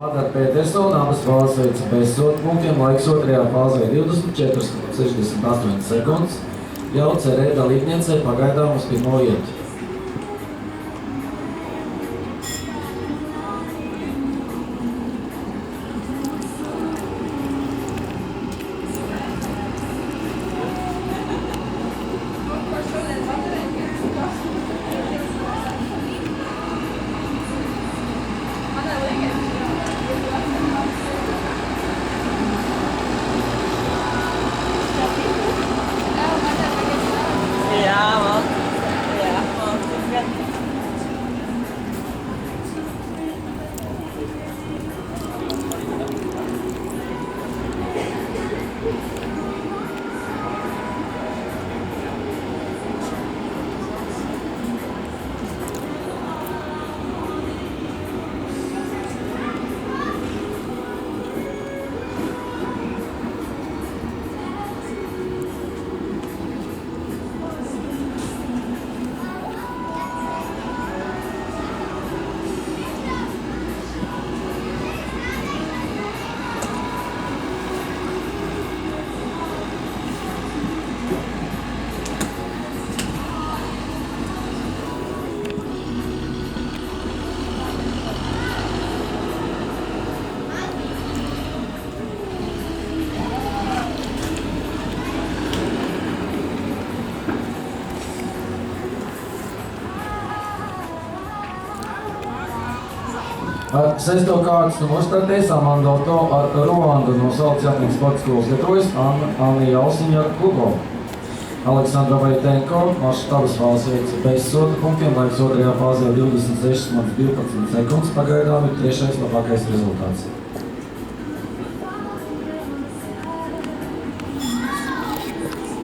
Madara Petersona abas fāzes veica bez soda punktiem, laiks otrajā fāzē 24,68 sekundes. Jau cerē dalībniecei pagaidām uz pirmo vietu. Ar 6. kārtas numuru startēs Amanda Oto ar Ruandu no Saltas Jātnieku sporta skolas gatavojas Anna Jalsiņa ar Klubo. Aleksandra Vajtenko maršruta abas fāzes veica bez soda punktiem, laiks otrajā fāzē 26,12 sekundes, pagaidām ir trešais labākais rezultāts.